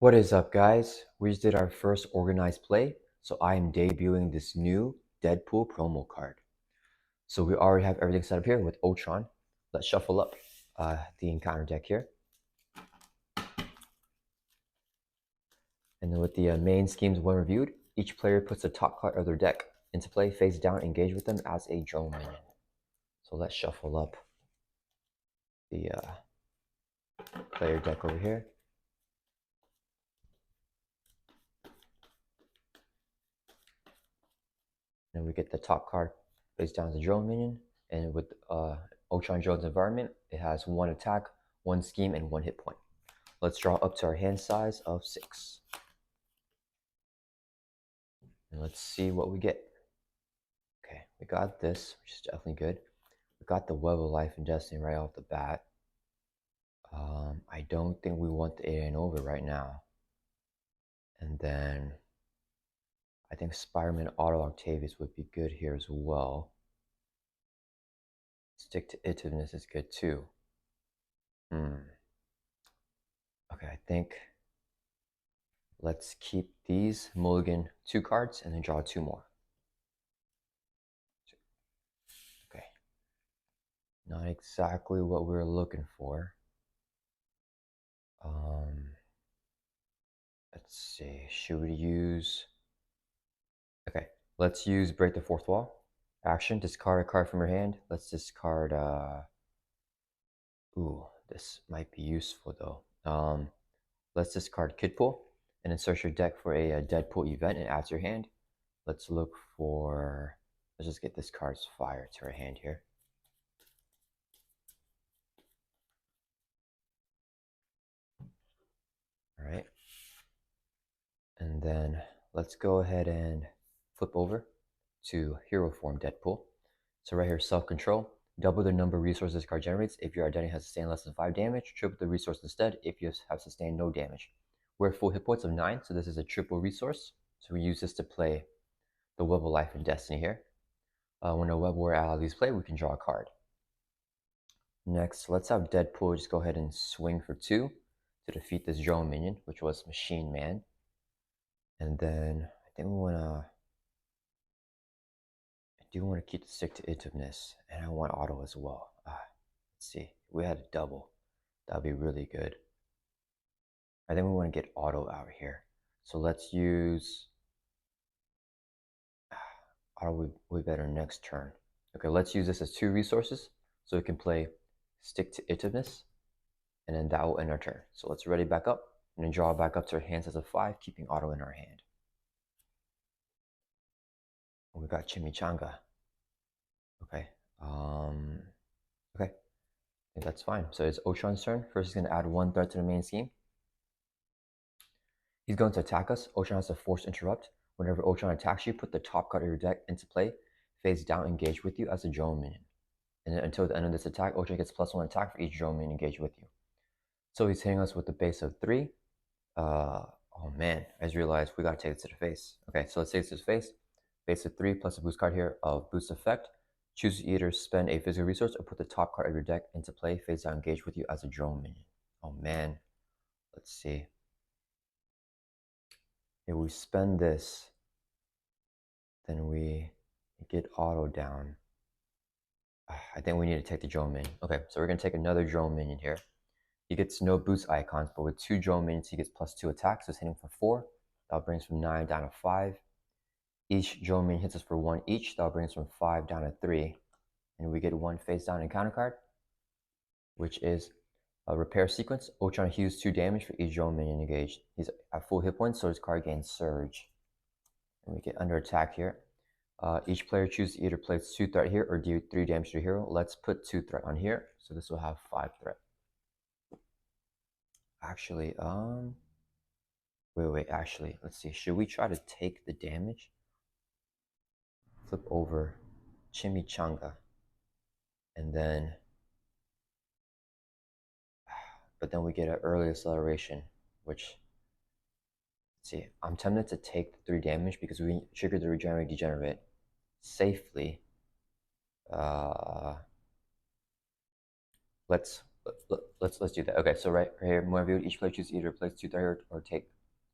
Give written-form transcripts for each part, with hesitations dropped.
What is up, guys? We just did our first organized play, so I am debuting this new Deadpool promo card. So we already have everything set up here with Ultron. Let's shuffle up the encounter deck here. And then with the main schemes when reviewed, each player puts the top card of their deck into play, face down, engage with them as a drone minion. So let's shuffle up the player deck over here. And we get the top card face down as a drone minion. And with Ultron Drone's environment, it has 1 attack, 1 scheme, and 1 hit point. Let's draw up to our hand size of 6. And let's see what we get. Okay, we got this, which is definitely good. We got the Web of Life and Destiny right off the bat. I don't think we want the 8 and over right now. And then I think Spider-Man Auto Octavius would be good here as well. Stick to Itiveness is good too. Okay, I think let's keep these mulligan 2 cards and then draw 2 more. Okay. Not exactly what we were looking for. Let's see, should we use... Okay, let's use Break the Fourth Wall. Action, discard a card from your hand. Let's discard, ooh, this might be useful though. Let's discard Kidpool and insert your deck for a Deadpool event and add to your hand. Let's look for... Let's just get this card's fire to our hand here. All right. And then let's go ahead and flip over to Hero Form Deadpool. So right here, Self-Control. Double the number of resources this card generates if your identity has sustained less than 5 damage. Triple the resource instead if you have sustained no damage. We're at full hit points of 9, so this is a triple resource. So we use this to play the Web of Life and Destiny here. When a Web Warrior ally leaves play, we can draw a card. Next, let's have Deadpool just go ahead and swing for 2 to defeat this drone minion, which was Machine Man. And then I think we want to... I do want to keep the stick to itiveness, and I want auto as well. Let's see, if we had a double, that would be really good. I think we want to get auto out here. So let's use... Auto would be better next turn. Okay, let's use this as 2 resources, so we can play stick to itiveness, and then that will end our turn. So let's ready back up, and then draw back up to our hands as a 5, keeping auto in our hand. We got Chimichanga. Okay. Okay. I think that's fine. So it's Ultron's turn. First, he's going to add 1 threat to the main scheme. He's going to attack us. Ultron has to force interrupt. Whenever Ultron attacks you, put the top card of your deck into play, face down, engage with you as a drone minion. And then until the end of this attack, Ultron gets +1 attack for each drone minion engaged with you. So he's hitting us with the base of 3. Oh man, I just realized we got to take this to the face. Okay, so let's take this to the face. Base of 3 plus a boost card here of boost effect. Choose to either spend a physical resource or put the top card of your deck into play, face down, engage with you as a drone minion. Oh man, let's see. If we spend this, then we get auto down. I think we need to take the drone minion. Okay, so we're going to take another drone minion here. He gets no boost icons, but with 2 drone minions, he gets +2 attacks, so it's hitting for 4. That brings from 9 down to 5. Each drone minion hits us for 1 each. That brings from 5 down to 3. And we get 1 face down encounter card, which is a repair sequence. Ultron heals 2 damage for each drone minion engaged. He's at full hit points, so his card gains Surge. And we get under attack here. Each player chooses to either place 2 threat here or do 3 damage to the hero. Let's put 2 threat on here, so this will have 5 threat. Actually, actually, let's see. Should we try to take the damage? Flip over Chimichanga. And then... But then we get an early acceleration, which... Let's see. I'm tempted to take the 3 damage because we triggered the Regenerate Degenerate safely. Let's Let's do that. Okay, so right here, more viewed, each player chooses either place 2 threat or take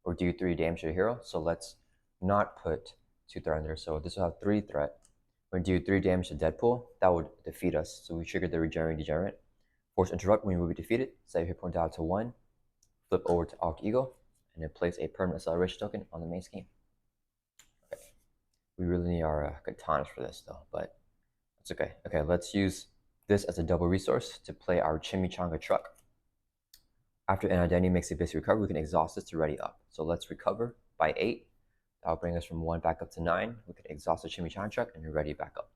or do 3 damage to a hero. So let's not put 2 threat in there. So this will have 3 threat. We're gonna do 3 damage to Deadpool. That would defeat us. So we triggered the regenerate degenerate. Force interrupt when we will be defeated. Set your hit point down to 1. Flip over to Arc Eagle, and then place a permanent acceleration token on the main scheme. Okay. We really need our katanas for this though, but that's okay. Okay, let's use this as a double resource to play our Chimichanga Truck. After an identity makes a basic recovery, we can exhaust this to ready up. So let's recover by 8. That'll bring us from 1 back up to 9. We can exhaust the Chimichanga Truck and ready back up.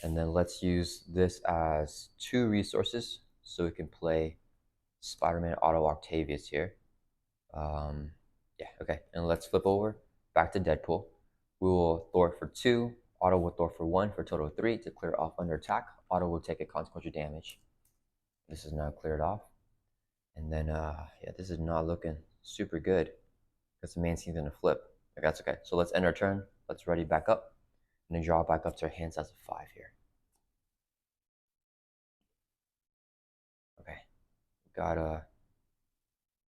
And then let's use this as 2 resources so we can play Spider-Man Auto Octavius here. Yeah, okay. And let's flip over back to Deadpool. We will Thor for 2. Auto will Thor for 1 for a total of 3 to clear off under attack. Auto will take a consequential damage. This is now cleared off. And then, yeah, this is not looking super good because the main scheme's going to flip. Okay, that's okay. So let's end our turn. Let's ready back up. And then draw back up to our hand size of 5 here. Okay, got a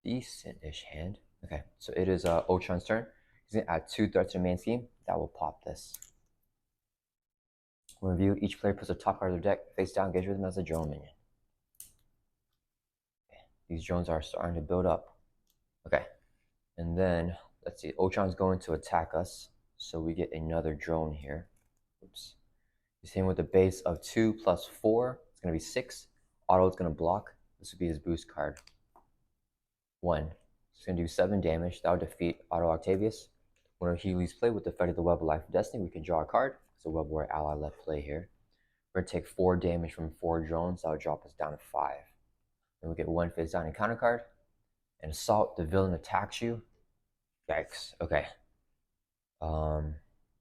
decent-ish hand. Okay, so it is Ultron's turn. He's going to add 2 threats to the main scheme. That will pop this. When reviewed, each player puts a top card of their deck face down, engage with them as a drone minion. Okay. These drones are starting to build up. Okay, and then let's see. Ultron's going to attack us, so we get another drone here. Oops. He's hitting with a base of 2 plus 4. It's going to be 6. Auto is going to block. This would be his boost card. 1. It's going to do 7 damage. That will defeat Auto Octavius. When he leaves play with the effect of the Web of Life of Destiny, we can draw a card. So Web Warrior ally left play here. We're going to take 4 damage from 4 drones. That would drop us down to 5. Then we get 1 face down encounter card. And Assault, the villain attacks you. Yikes. Okay.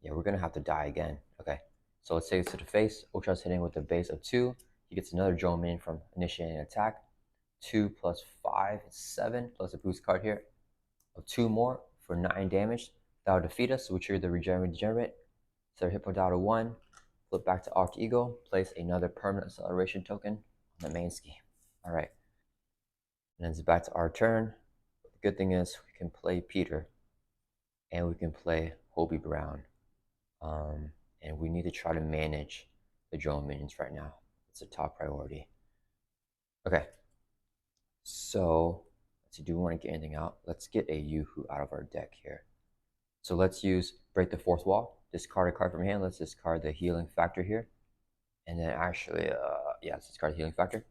Yeah, we're going to have to die again. Okay. So let's take this to the face. Ultra's hitting with a base of 2. He gets another drone minion from initiating an attack. 2 plus 5 is 7, plus a boost card here of 2 more for 9 damage. That will defeat us, so we trigger the regenerate degenerate. Set our hit point down to 1. Flip back to Arc Eagle. Place another permanent acceleration token on the main scheme. All right. And then it's back to our turn. The good thing is we can play Peter. And we can play Hobie Brown. And we need to try to manage the drone minions right now. It's a top priority. Okay. So, let's see, do we want to get anything out? Let's get a Yoo-Hoo out of our deck here. So let's use Break the Fourth Wall. Discard a card from hand. Let's discard the Healing Factor here. And then actually, yeah, let's discard the Healing Factor.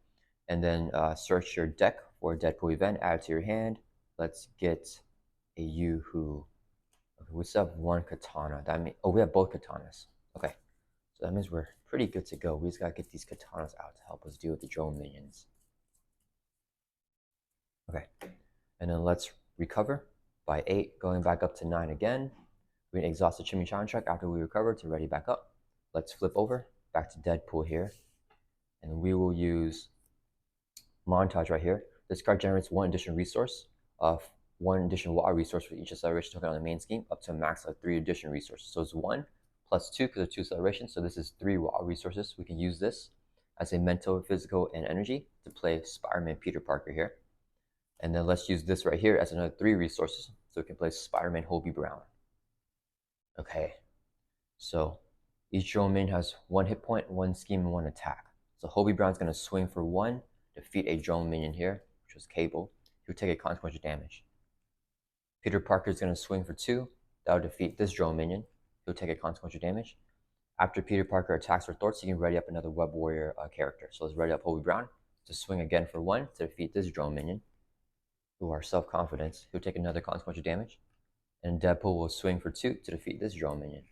And then search your deck for a Deadpool event. Add it to your hand. Let's get a Yoo-Hoo. Okay, we still have 1 katana. That means, oh, we have both katanas. Okay, so that means we're pretty good to go. We just gotta get these katanas out to help us deal with the drone minions. Okay, and then let's recover by 8, going back up to 9 again. We can exhaust the Chimichanga Truck after we recover to ready back up. Let's flip over back to Deadpool here. And we will use Montage right here. This card generates 1 additional resource of 1 additional water resource for each acceleration token on the main scheme, up to a max of 3 additional resources. So it's 1 plus 2 because of 2 accelerations. So this is 3 water resources. We can use this as a mental, physical, and energy to play Spider-Man Peter Parker here. And then let's use this right here as another 3 resources, so we can play Spider-Man Hobie Brown. Okay, so each drone minion has 1 hit point, 1 scheme, and 1 attack. So Hobie Brown's going to swing for 1, defeat a drone minion here, which was Cable. He'll take a consequential damage. Peter Parker is going to swing for 2. That will defeat this drone minion. He'll take a consequential damage. After Peter Parker attacks or thwarts, he can ready up another Web Warrior character. So let's ready up Hobie Brown to swing again for 1 to defeat this drone minion, who are self-confidence. He'll take another consequential damage. And Deadpool will swing for 2 to defeat this drone minion.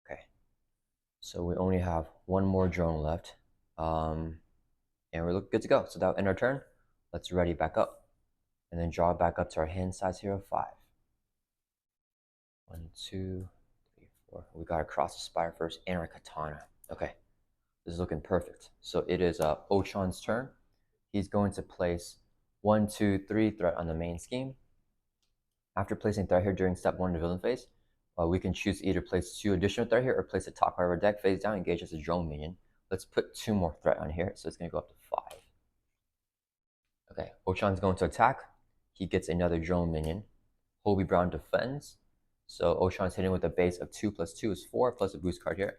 Okay. So we only have 1 more drone left. And we're good to go. So that'll end our turn. Let's ready back up. And then draw back up to our hand size here of 5. 1, 2, 3, 4. We got to cross the spire first and our katana. Okay. This is looking perfect. So it is Ultron's turn. He's going to place 1, 2, 3 threat on the main scheme. After placing threat here during step 1 of the villain phase, we can choose either place 2 additional threat here or place the top card of our deck face down, engage as a drone minion let's put 2 more threat on here. So it's going to go up to 5. Okay, Ultron's going to attack. He gets another drone minion. Hobie Brown defends. So Ultron's hitting with a base of 2 plus 2 is 4, plus a boost card here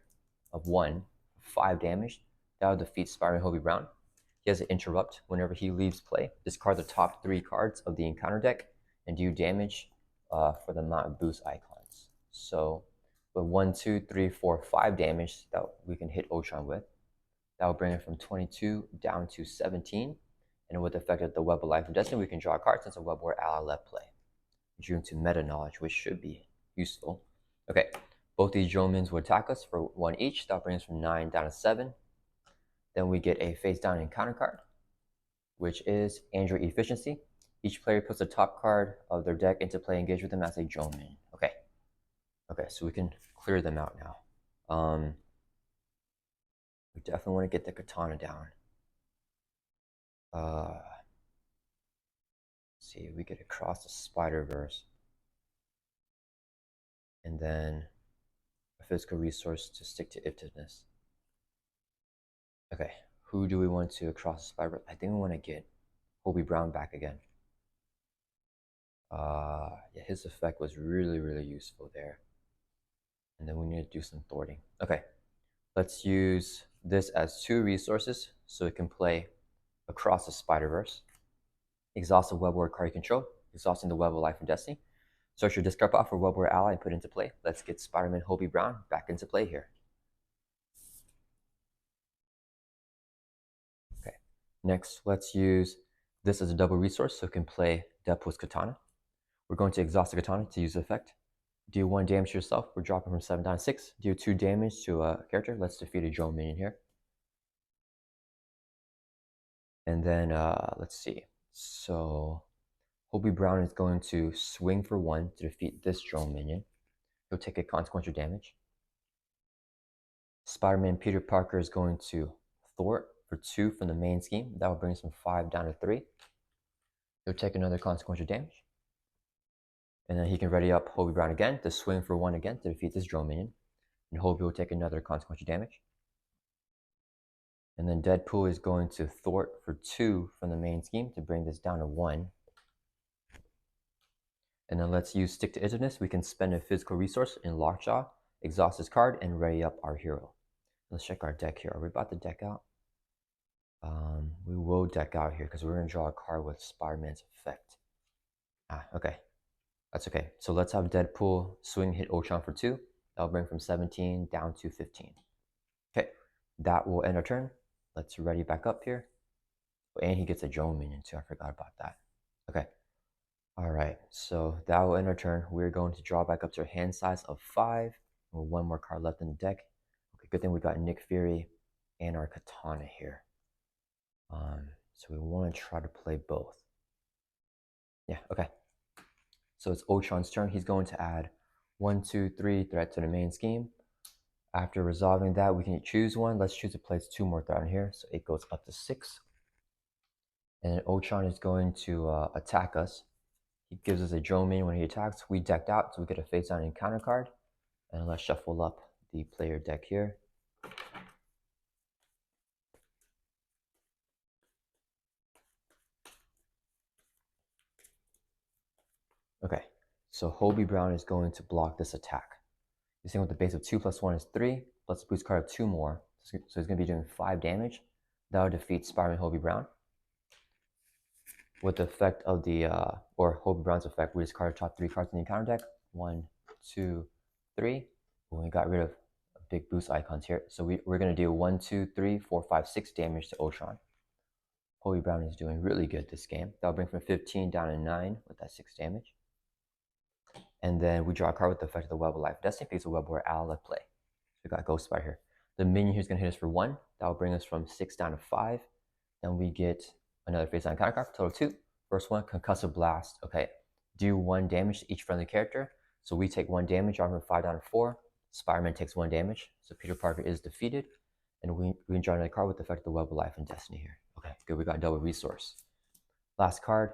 of 1, 5 damage. That will defeat Spider-Man Hobie Brown. He has an interrupt. Whenever he leaves play, discard the top 3 cards of the encounter deck and do damage for the amount of boost icons. So with 1, 2, 3, 4, 5 damage that we can hit Ultron with, that will bring it from 22 down to 17. And with the effect of the Web of Life and Destiny, we can draw a card since a Web War ally left play. Due to meta knowledge, which should be useful. Okay, both these dromins will attack us for 1 each. That brings us from 9 down to 7. Then we get a face down encounter card, which is Android Efficiency. Each player puts the top card of their deck into play, engage with them as a dromin. Okay, so we can clear them out now. We definitely want to get the katana down. See, we get across the Spider-Verse. And then a physical resource to stick to Itiveness. Okay, who do we want to cross the Spider-Verse? I think we want to get Hobie Brown back again. Yeah, his effect was really, really useful there. And then we need to do some thwarting. Okay, let's use this as 2 resources so it can play across the Spider-Verse. Exhaust the Web War card you control, exhausting the Web of Life and Destiny. Search your discard pile for Web War ally and put it into play. Let's get Spider-Man Hobie Brown back into play here. Okay, next let's use this as a double resource so it can play Deadpool's Katana. We're going to exhaust the Katana to use the effect. Do 1 damage to yourself. We're dropping from 7 down to 6. Do 2 damage to a character. Let's defeat a drone minion here. And then let's see. So Hobie Brown is going to swing for 1 to defeat this drone minion. He'll take a consequential damage. Spider-Man Peter Parker is going to thwart for 2 from the main scheme. That will bring us from 5 down to 3. He'll take another consequential damage. And then he can ready up Hobie Brown again to swing for 1 again to defeat this drone minion. And Hobie will take another consequential damage. And then Deadpool is going to thwart for 2 from the main scheme to bring this down to 1. And then let's use Stick to Itiveness. We can spend a physical resource in Lockjaw, exhaust this card, and ready up our hero. Let's check our deck here. Are we about to deck out? We will deck out here because we're going to draw a card with Spider-Man's effect. Okay. That's okay. So let's have Deadpool swing hit Ultron for 2. That'll bring from 17 down to 15. Okay, that will end our turn. Let's ready back up here. And he gets a drone minion too. I forgot about that. Okay. All right. So that will end our turn. We're going to draw back up to a hand size of 5. With 1 more card left in the deck. Okay, good thing we got Nick Fury and our Katana here. So we want to try to play both. Yeah, okay. So it's Ultron's turn. He's going to add 1, 2, 3 threat to the main scheme. After resolving that, we can choose 1. Let's choose to place 2 more threat in here. So it goes up to 6. And Ultron is going to attack us. He gives us a drone minion when he attacks. We decked out, so we get a face down encounter card. And let's shuffle up the player deck here. Okay, so Hobie Brown is going to block this attack. He's saying with the base of 2 plus 1 is 3, plus a boost card of 2 more. So he's going to be doing 5 damage. That would defeat Spider-Man Hobie Brown. With the effect of the, or Hobie Brown's effect, we discard top 3 cards in the encounter deck. 1, 2, 3. We got rid of big boost icons here. So we're going to do 1, 2, 3, 4, 5, 6 damage to Ultron. Hobie Brown is doing really good this game. That'll bring from 15 down to 9 with that 6 damage. And then we draw a card with the effect of the Web of Life Destiny because the Web War ally left play. So we got Ghost Spider here. The minion here is going to hit us for 1. That will bring us from 6 down to 5. Then we get another face down counter card, total 2. First one, Concussive Blast. Okay, do 1 damage to each friendly character. So we take 1 damage, drop from 5 down to 4. Spider-Man takes 1 damage. So Peter Parker is defeated. And we can draw another card with the effect of the Web of Life and Destiny here. Okay, good, we got double resource. Last card,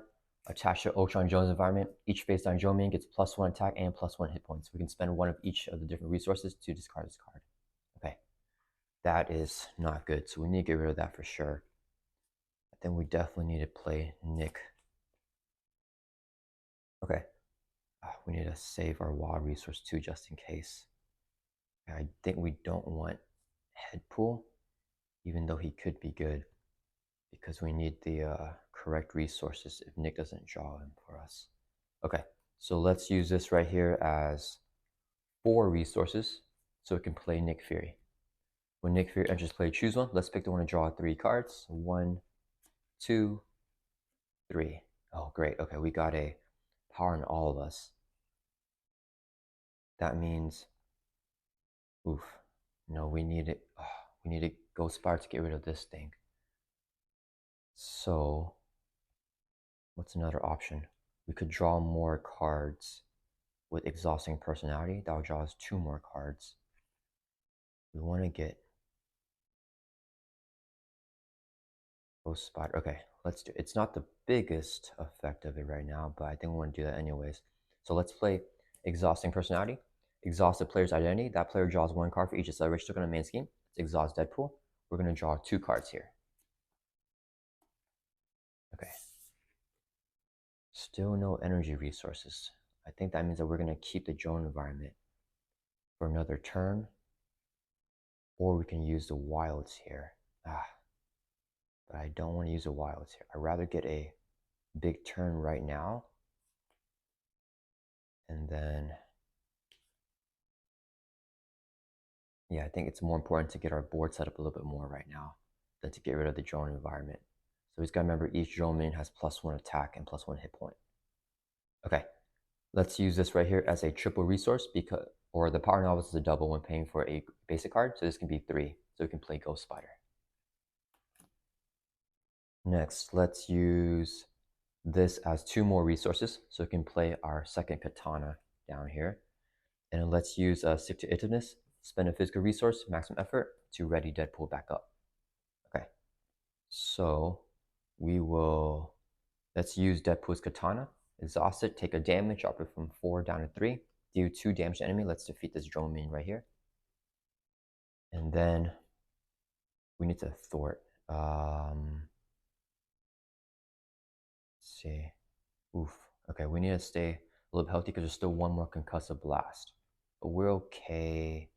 attached to Ultron Jones environment. Each face down drone minion gets +1 attack and +1 hit points. We can spend 1 of each of the different resources to discard this card. Okay. That is not good. So we need to get rid of that for sure. I think we definitely need to play Nick. Okay. We need to save our wild resource too, just in case. I think we don't want Deadpool, even though he could be good, because we need the correct resources if Nick doesn't draw him for us. Okay, so let's use this right here as 4 resources so it can play Nick Fury. When Nick Fury enters play, choose one. Let's pick the one to draw 3 cards. 1, 2, 3. Oh, great. Okay, we got a power in all of us. That means, oof. No, we need it. Oh, we need a Ghost Spire to get rid of this thing. So, what's another option? We could draw more cards with Exhausting Personality. That would draw us 2 more cards. We want to get Ghost Spider. Okay, let's do it. It's not the biggest effect of it right now, but I think we want to do that anyways. So let's play Exhausting Personality. Exhaust the player's identity. That player draws 1 card for each acceleration token on the main scheme. Let's exhaust Deadpool. We're going to draw 2 cards here. Okay. Still no energy resources. I think that means that we're going to keep the drone environment for another turn. Or we can use the wilds here. But I don't want to use the wilds here. I'd rather get a big turn right now. And then, yeah, I think it's more important to get our board set up a little bit more right now than to get rid of the drone environment. So he's got to remember each drone minion has +1 attack and +1 hit point. Okay, let's use this right here as a triple resource because, or the power novice is a double when paying for a basic card. So this can be 3. So we can play Ghost Spider. Next, let's use this as 2 more resources. So we can play our second katana down here. And let's use Stick to Itiveness, spend a physical resource, maximum effort, to ready Deadpool back up. Okay, so we will, let's use Deadpool's katana, exhaust it, take a damage, drop it from 4 down to 3, do 2 damage to enemy. Let's defeat this drone minion right here. And then we need to thwart. Let's see. Oof. Okay, we need to stay a little bit healthy because there's still 1 more concussive blast. But we're okay.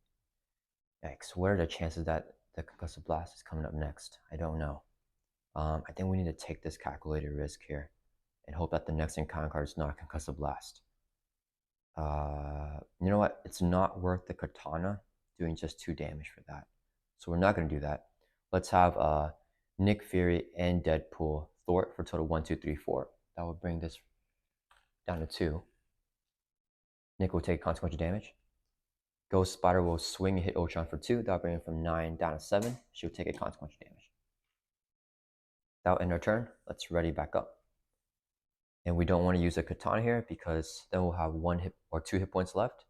Yikes, what are the chances that the concussive blast is coming up next? I don't know. I think we need to take this calculated risk here and hope that the next encounter card is not a concussive blast. You know what? It's not worth the katana doing just 2 damage for that. So we're not going to do that. Let's have Nick Fury and Deadpool thwart for total 1, 2, 3, 4. That would bring this down to 2. Nick will take consequential damage. Ghost Spider will swing and hit Ultron for 2. That'll bring him from 9 down to 7. She'll take a consequential damage. That'll end our turn. Let's ready back up. And we don't want to use a katana here because then we'll have 1 hit or 2 hit points left.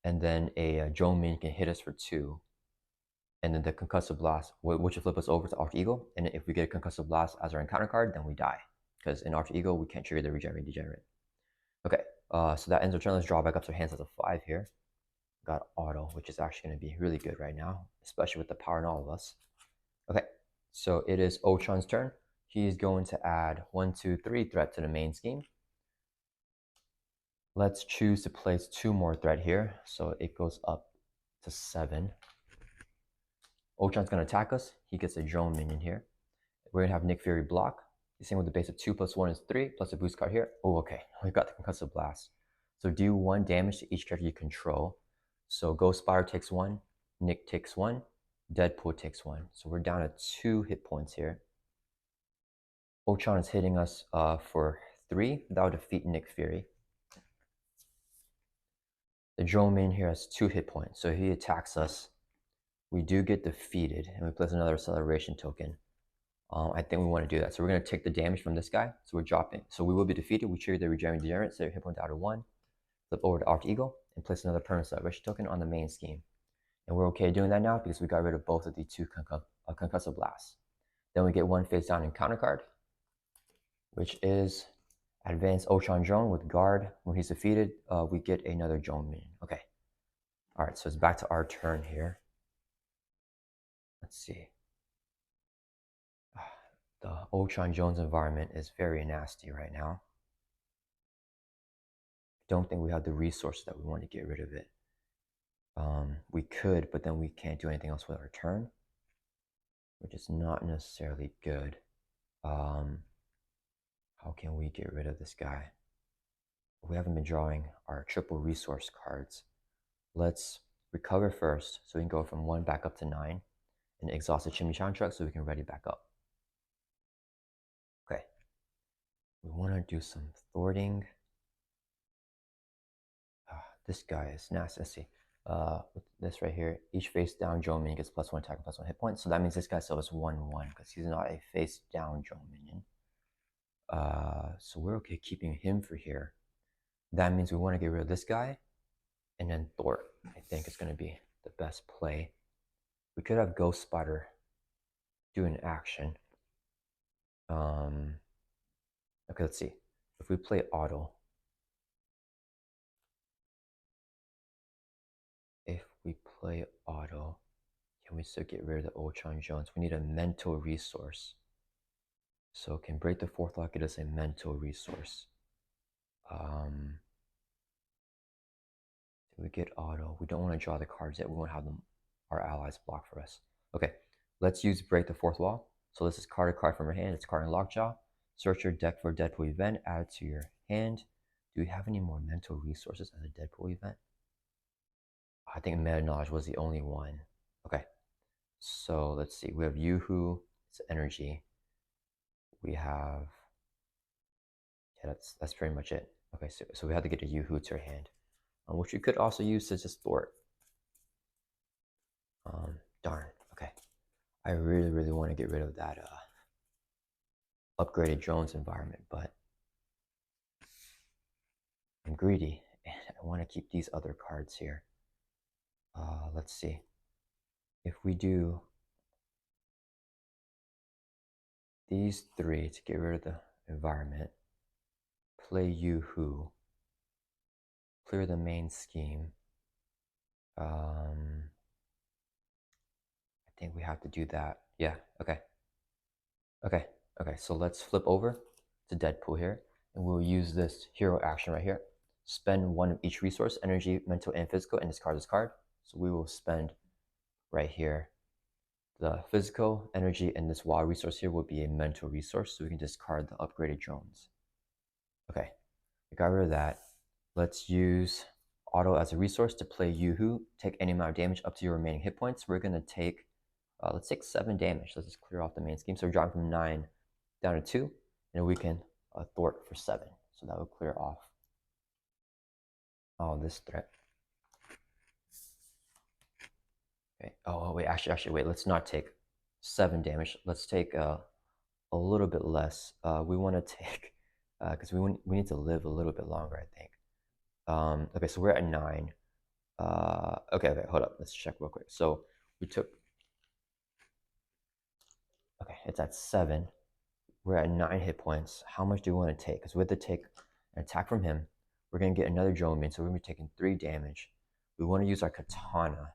And then a drone minion can hit us for 2. And then the concussive blast, which will flip us over to Alter Ego. And if we get a concussive blast as our encounter card, then we die. Because in Alter Ego, we can't trigger the Regenerate Degenerate. Okay, so that ends our turn. Let's draw back up to our hands as a 5 here. Got auto, which is actually going to be really good right now, especially with the power in all of us. Okay, so it is Ultron's turn. He's going to add 1, 2, 3 threat to the main scheme. Let's choose to place 2 more threat here, so it goes up to 7. Ultron's going to attack us. He gets a drone minion here. We're going to have Nick Fury block. The same with the base of 2 plus 1 is 3, plus a boost card here. Oh, okay. We've got the concussive blast. So do 1 damage to each character you control. So Ghost Spider takes 1, Nick takes 1, Deadpool takes 1. So we're down to 2 hit points here. Ultron is hitting us for 3. That would defeat Nick Fury. The drone minion here has 2 hit points. So if he attacks us, we do get defeated, and we place another acceleration token. I think we want to do that. So we're going to take the damage from this guy. So we're dropping. So we will be defeated. We trigger the Regenerate Degenerate, so your hit point down to 1. Flip over to Alter Ego, and place another permanent acceleration token on the main scheme. And we're okay doing that now because we got rid of both of the 2 concussive blasts. Then we get 1 face down encounter card, which is Advanced Ultron Drone with guard. When he's defeated, we get another drone minion. Okay. All right, so it's back to our turn here. let's see. The Ultron Jones environment is very nasty right now. Don't think we have the resources that we want to get rid of it. We could, but then we can't do anything else with our turn, which is not necessarily good. How can we get rid of this guy? We haven't been drawing our triple resource cards. Let's recover first, so we can go from 1 back up to 9, and exhaust the Chimichan truck so we can ready back up. Okay. We want to do some thwarting. This guy is nasty. Let's see. With this right here, each face down drone minion gets +1 attack and +1 hit point. So that means this guy still has 1/1 because he's not a face down drone minion. So we're okay keeping him for here. That means we want to get rid of this guy, and then Thor. I think is going to be the best play. We could have Ghost Spider do an action. Okay, let's see. If we play auto, can we still get rid of the Ultron Jones? We need a mental resource. So can break the fourth lock, get us a mental resource. Do we get auto? We don't want to draw the cards yet. We want to have our allies block for us. Okay, let's use break the fourth wall. So this is card a card from your hand. It's card in Lockjaw. Search your deck for a Deadpool event. Add it to your hand. Do we have any more mental resources as a Deadpool event? I think Meta Knowledge was the only one. Okay, so let's see. We have Yoo-Hoo. It's energy. We have, yeah, that's pretty much it. Okay, so we have to get a Yoo-Hoo to our hand, which we could also use to just thwart. Darn. Okay, I really want to get rid of that upgraded drones environment, but I'm greedy and I want to keep these other cards here. Let's see. If we do these 3 to get rid of the environment, play Yoo-Hoo, clear the main scheme. I think we have to do that. Yeah, okay. Okay, so let's flip over to Deadpool here, and we'll use this hero action right here. Spend 1 of each resource, energy, mental, and physical, and discard this card. So we will spend right here the physical, energy, and this wild resource here will be a mental resource, so we can discard the upgraded drones. Okay, we got rid of that. Let's use auto as a resource to play Yoo-Hoo. Take any amount of damage up to your remaining hit points. We're going to take, let's take 7 damage. Let's just clear off the main scheme. So we're dropping from 9 down to 2, and we can thwart for 7. So that will clear off this threat. Okay. Oh wait, actually, wait. Let's not take 7 damage. Let's take a little bit less. We want to take because we need to live a little bit longer, I think. Okay, so we're at 9. Okay, hold up. Let's check real quick. So we took. Okay, it's at 7. We're at 9 hit points. How much do we want to take? Because we have to take an attack from him. We're gonna get another drone minion, so we're gonna be taking 3 damage. We want to use our katana.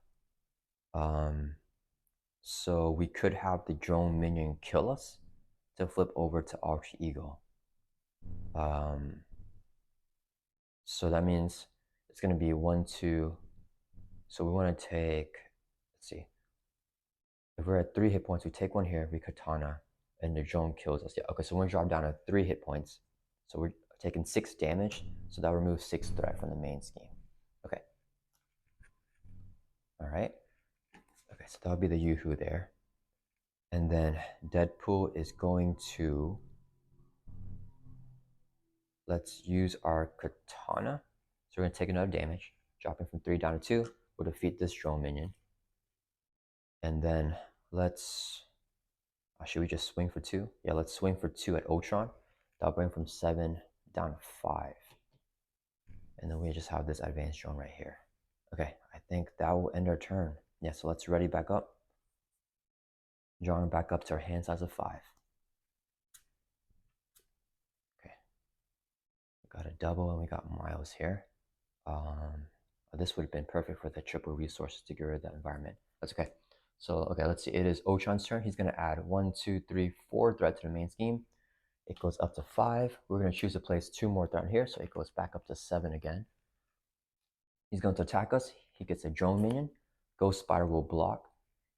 So we could have the drone minion kill us to flip over to Alter Ego. So that means it's going to be 1, 2. So we want to take, let's see. If we're at 3 hit points, we take 1 here, we katana, and the drone kills us. Yeah, okay, so we're going to drop down to 3 hit points. So we're taking 6 damage, so that removes 6 threat from the main scheme. Okay. All right. Okay, so that'll be the Yoo-Hoo there. And then Deadpool is going to, let's use our katana. So we're going to take another damage, dropping from 3 down to 2. We'll defeat this drone minion. And then let's, should we just swing for 2? Yeah, let's swing for 2 at Ultron. That'll bring from 7 down to 5. And then we just have this advanced drone right here. Okay, I think that will end our turn. Yeah, so let's ready back up. Drawing back up to our hand size of 5. Okay. We got a double and we got Miles here. This would have been perfect for the triple resources to get rid of that environment. That's okay. So, okay, let's see. It is Ultron's turn. He's going to add 1, 2, 3, 4 threat to the main scheme. It goes up to 5. We're going to choose to place 2 more threat here, so it goes back up to 7 again. He's going to attack us. He gets a drone minion. Ghost Spider will block.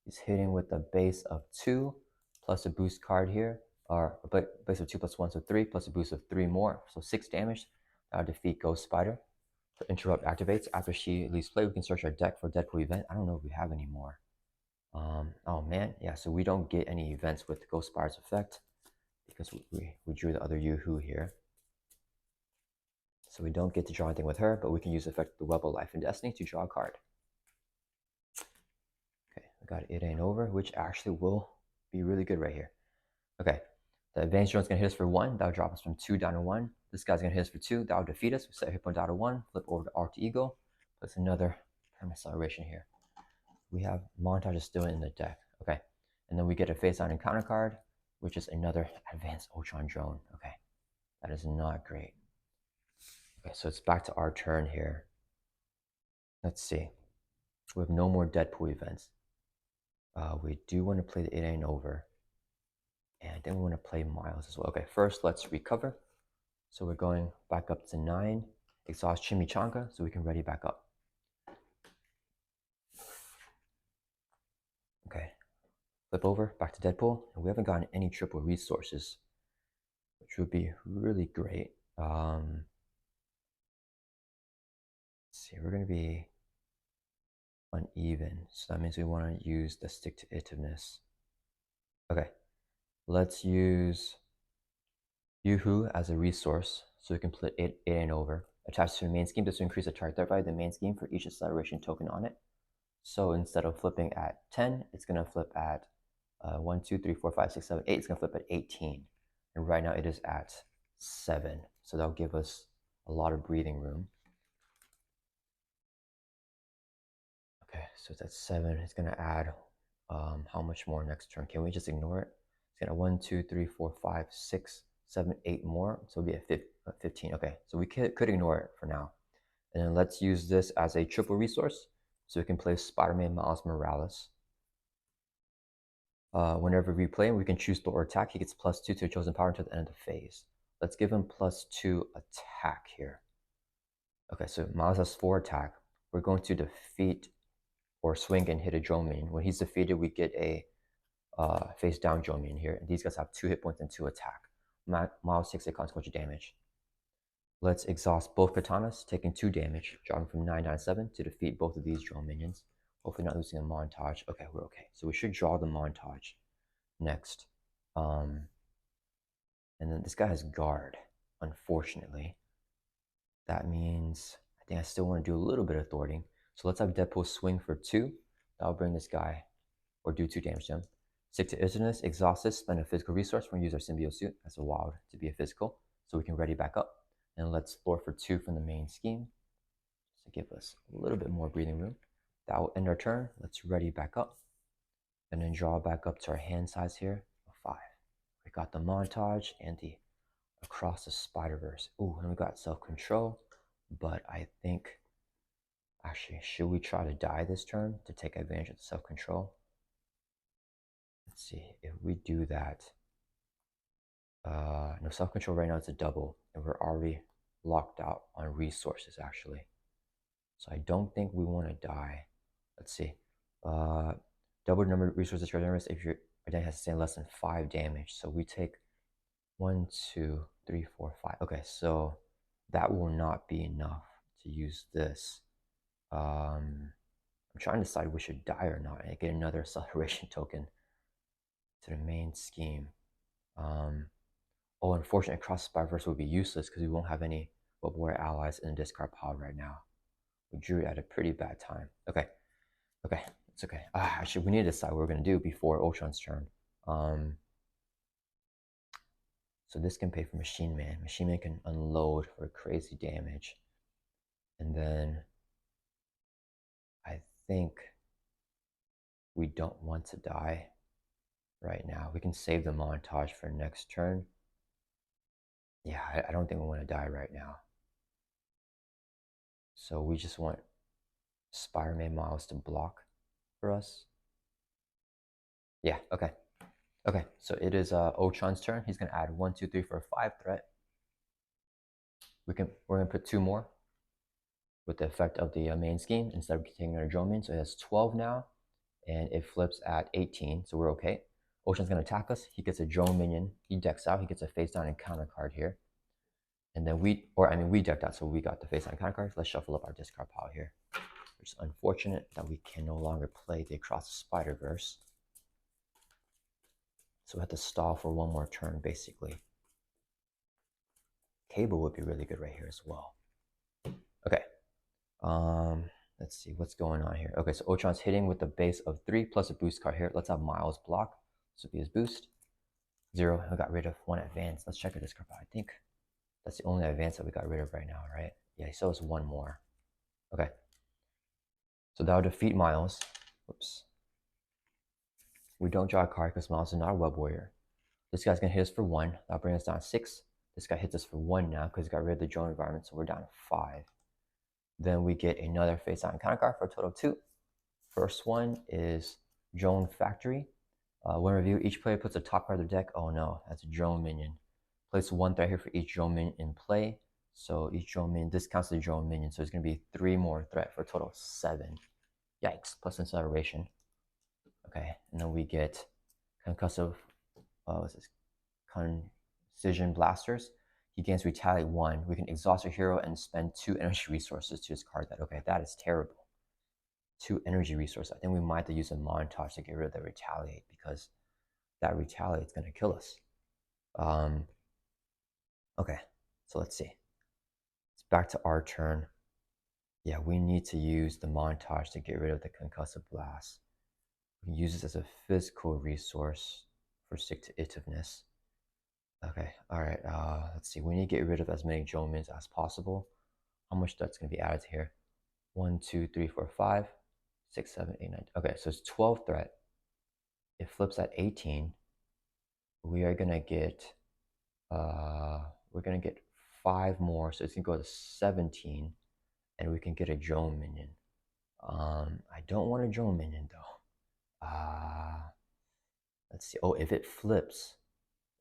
He's hitting with a base of 2 plus a boost card here, or a base of 2 plus 1, so 3 plus a boost of 3 more, so 6 damage. That'll defeat Ghost Spider. So Interrupt activates. After she leaves play, we can search our deck for Deadpool event. I don't know if we have any more. Oh man, yeah, so we don't get any events with Ghost Spider's effect because we drew the other Yoo-Hoo here. So we don't get to draw anything with her, but we can use the effect of the Web of Life and Destiny to draw a card. Okay, we got It Ain't Over, which actually will be really good right here. Okay, the advanced drone's gonna hit us for 1. That'll drop us from 2 down to 1. This guy's gonna hit us for 2. That'll defeat us. We set hit point down to 1. Flip over to Alter Ego. Place another permanent acceleration here. We have Montage is still in the deck. Okay, and then we get a face down encounter card, which is another advanced Ultron drone. Okay, that is not great. Okay, so it's back to our turn here. Let's see. We have no more Deadpool events. We do want to play the It Ain't Over. And then we want to play Miles as well. Okay, first let's recover. So we're going back up to 9. Exhaust Chimichanga so we can ready back up. Okay, flip over, back to Deadpool. And we haven't gotten any triple resources, which would be really great. Let's see, we're going to be uneven. So that means we want to use the stick-to-itiveness. Okay, let's use Yoo-Hoo as a resource so we can split it in over. Attached to the main scheme, this will increase the target threat value of the main scheme for each acceleration token on it. So instead of flipping at 10, it's going to flip at 1, 2, 3, 4, 5, 6, 7, 8. It's going to flip at 18. And right now it is at 7. So that'll give us a lot of breathing room. Okay, so it's at 7. It's going to add how much more next turn? Can we just ignore it? It's going to 1, 2, 3, 4, 5, 6, 7, 8 more. So it'll be at 15. Okay, so we could ignore it for now. And then let's use this as a triple resource. So we can play Spider-Man Miles Morales. Whenever we play him, we can choose Thor or attack. He gets +2 to a chosen power until the end of the phase. Let's give him +2 attack here. Okay, so Miles has 4 attack. We're going to defeat or swing and hit a drone minion. When he's defeated, we get a face down drone minion here. And these guys have 2 hit points and 2 attack. Miles takes a consequential damage. Let's exhaust both katanas, taking 2 damage, dropping from 9 down to 7 to defeat both of these drone minions. Hopefully not losing a montage. Okay, we're okay. So we should draw the montage next. And then this guy has guard, unfortunately. That means I think I still want to do a little bit of thwarting. So let's have Deadpool swing for 2. That'll bring this guy, or do 2 damage to him. Stick to Isness, exhaust this, spend a physical resource. We're going to use our symbiote suit as a wild to be a physical, so we can ready back up. And let's thwart for 2 from the main scheme, just to give us a little bit more breathing room. That will end our turn. Let's ready back up. And then draw back up to our hand size here of 5. We got the montage and the Across the Spider-Verse. Ooh, and we got self-control, but I think, actually, should we try to die this turn to take advantage of the self-control? Let's see, if we do that, no, self-control right now is a double, and we're already locked out on resources, actually. So I don't think we want to die. Let's see. Double number of resources if your identity has to stand less than 5 damage. So we take 1, 2, 3, 4, 5. Okay, so that will not be enough to use this. I'm trying to decide if we should die or not and get another acceleration token to the main scheme. Oh, unfortunately, Cross Spider-Verse will be useless because we won't have any Web Warrior allies in the discard pile right now. We drew it at a pretty bad time. Okay, it's okay. Actually, we need to decide what we're going to do before Ultron's turn. So this can pay for Machine Man. Machine Man can unload for crazy damage. And then I think we don't want to die right now. We can save the montage for next turn. Yeah, I don't think we want to die right now. So we just want Spider-Man Miles to block for us. Yeah, okay. Okay, so it is Ultron's turn. He's gonna add 1, 2, 3, 4, 5 threat. We're gonna put 2 more with the effect of the main scheme instead of taking our drone main. So it has 12 now, and it flips at 18, so we're okay. Ultron's gonna attack us. He gets a drone minion. He decks out. He gets a face down and counter card here. And then we decked out, so we got the face down counter card. Let's shuffle up our discard pile here. It's unfortunate that we can no longer play the Across the Spider-Verse. So we have to stall for one more turn, basically. Cable would be really good right here as well. Okay. Let's see what's going on here. Okay, so Ultron's hitting with the base of 3 plus a boost card here. Let's have Miles block. This would be his boost. 0. I got rid of 1 advance. Let's check this card. I think that's the only advance that we got rid of right now, right? Yeah, he still has 1 more. Okay. So that'll defeat Miles. Whoops. We don't draw a card because Miles is not a web warrior. This guy's gonna hit us for 1. That'll bring us down to 6. This guy hits us for 1 now because he got rid of the drone environment, so we're down to 5. Then we get another face down counter card for a total of 2. First one is Drone Factory. When review, each player puts a top card of their deck. Oh no, that's a drone minion. Place 1 threat here for each drone minion in play. So each drone minion, this counts as a drone minion. So it's going to be 3 more threat for a total of 7. Yikes, plus incineration. Okay, and then we get concussive, what's this? Concision Blasters. He gains Retaliate 1. We can exhaust a hero and spend 2 energy resources to discard that. Okay, that is terrible. 2 energy resources. I think we might have to use a montage to get rid of the Retaliate because that Retaliate is going to kill us. Okay, so let's see. It's back to our turn. Yeah, we need to use the montage to get rid of the Concussive Blast. We can use this as a physical resource for stick-to-itiveness. Okay, all right, let's see. We need to get rid of as many Jomins as possible. How much that's going to be added here? 1, 2, 3, 4, 5, 6, 7, 8, 9. Okay, so it's 12 threat. It flips at 18. We are gonna get we're gonna get 5 more, so it's gonna go to 17, and we can get a drone minion. I don't want a drone minion though. Let's see. Oh, if it flips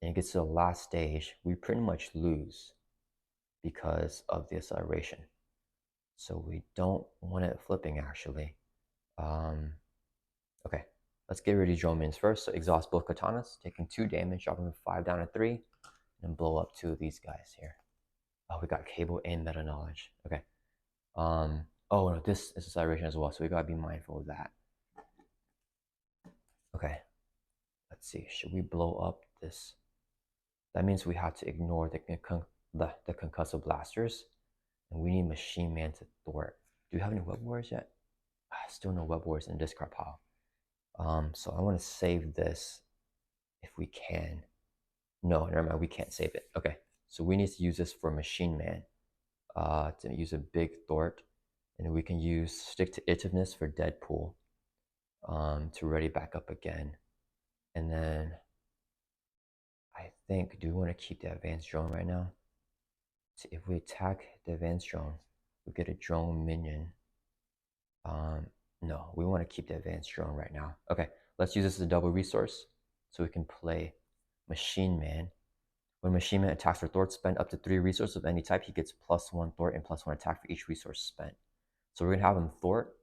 and it gets to the last stage, we pretty much lose because of the acceleration. So we don't want it flipping actually. Okay, let's get rid of drone minions first. So exhaust both katanas, taking 2 damage, dropping from 5 down to 3, and blow up 2 of these guys here. Oh, we got cable and meta knowledge. Okay. Oh no, this is acceleration as well, so we gotta be mindful of that. Okay. Let's see. Should we blow up this? That means we have to ignore the concussive blasters, and we need Machine Man to thwart. Do we have any web wars yet? Still no web wars in discard pile. So I want to save this if we can. No, never mind. We can't save it. Okay. So we need to use this for Machine Man. To use a big thwart, and we can use stick-to-itiveness for Deadpool to ready back up again. And then I think, do we want to keep the advanced drone right now? So if we attack the advanced drone, we get a drone minion. No, we want to keep the advanced drone right now. Okay, let's use this as a double resource so we can play Machine Man. When Machine Man attacks for thwart, spend up to 3 resources of any type. He gets +1 thwart and +1 attack for each resource spent. So we're gonna have him thwart.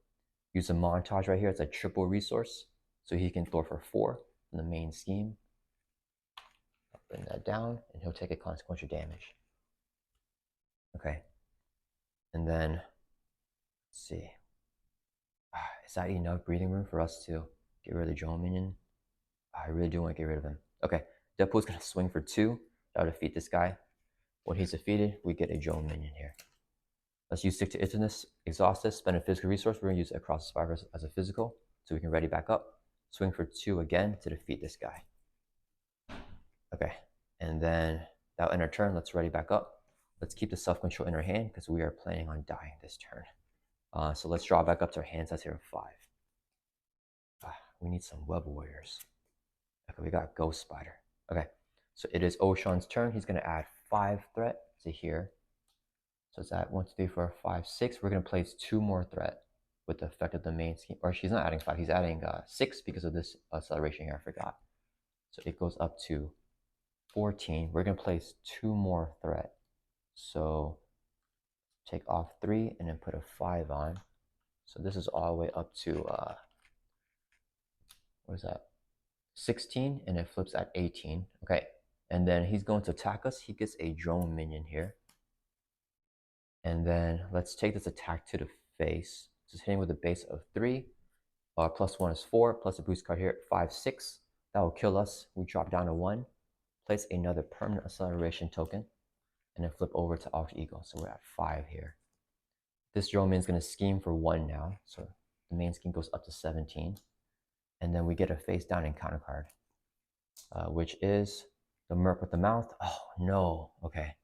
Use a montage right here. It's a triple resource, so he can thwart for 4 in the main scheme. I'll bring that down, and he'll take a consequential damage. Okay, and then let's see. Is that enough breathing room for us to get rid of the drone minion? I really do want to get rid of him. Okay, Deadpool's gonna swing for 2. That'll defeat this guy. When he's defeated, we get a drone minion here. Let's use stick-to-itiveness, exhaust this, spend a physical resource. We're gonna use it across the Spider-Verse as a physical, so we can ready back up. Swing for 2 again to defeat this guy. Okay, and then that'll end our turn. Let's ready back up. Let's keep the self-control in our hand because we are planning on dying this turn. So let's draw back up to our hand size here of 5. We need some web warriors. Okay, we got Ghost Spider. Okay, so it is Ultron's turn. He's gonna add 5 threat to here. So it's at 1, 2, 3, 4, 5, 6. We're gonna place 2 more threat. with the effect of the main scheme. Or she's not adding 5, he's adding 6 because of this acceleration here, I forgot. So it goes up to 14. We're going to place 2 more threat. So take off 3 and then put a 5 on. So this is all the way up to, what is that? 16, and it flips at 18. Okay, and then he's going to attack us. He gets a drone minion here. And then let's take this attack to the face. Just hitting with a base of 3. Plus 1 is 4, plus a boost card here, 5, 6. That will kill us. We drop down to 1. Place another permanent acceleration token, and then flip over to Alter Ego. So we're at 5 here. This drone minion is going to scheme for 1 now. So the main scheme goes up to 17. And then we get a face down encounter card, which is the Merc with the mouth. Oh, no. Okay.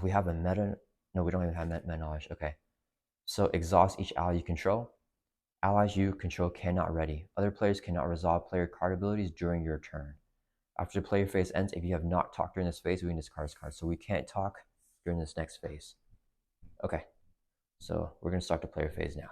We have a meta. No, we don't even have meta knowledge. Okay. So exhaust each ally you control. Allies you control cannot ready. Other players cannot resolve player card abilities during your turn. After the player phase ends, if you have not talked during this phase, we can discard this card. So we can't talk during this next phase. Okay. So we're going to start the player phase now.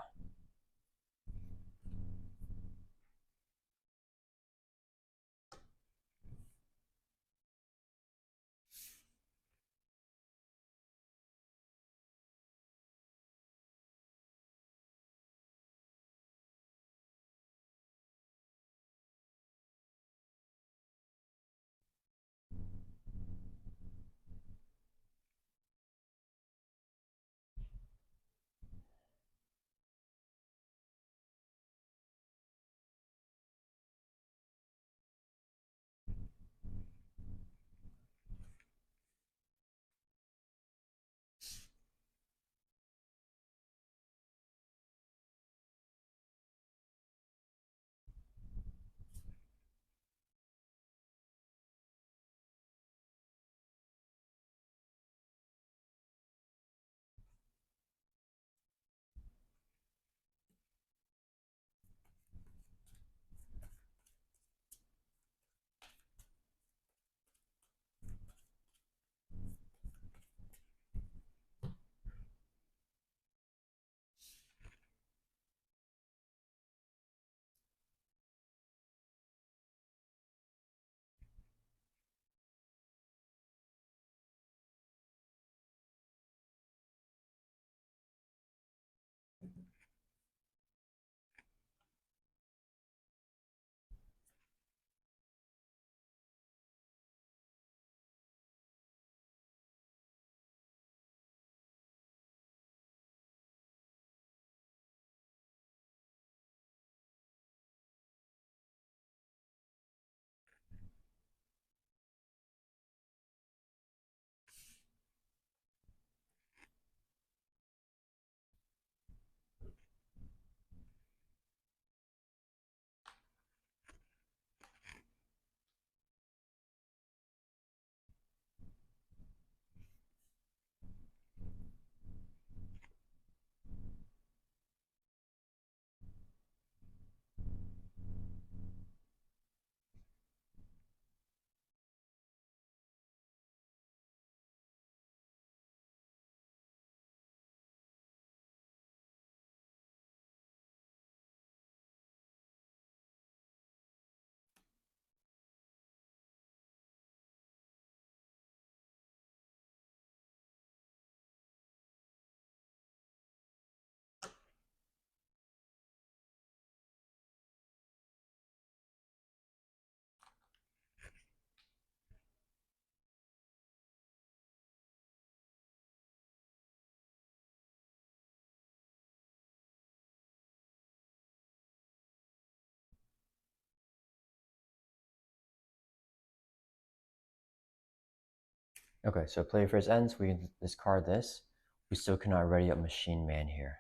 Okay, so player phase ends. We can discard this. We still cannot ready up Machine Man here,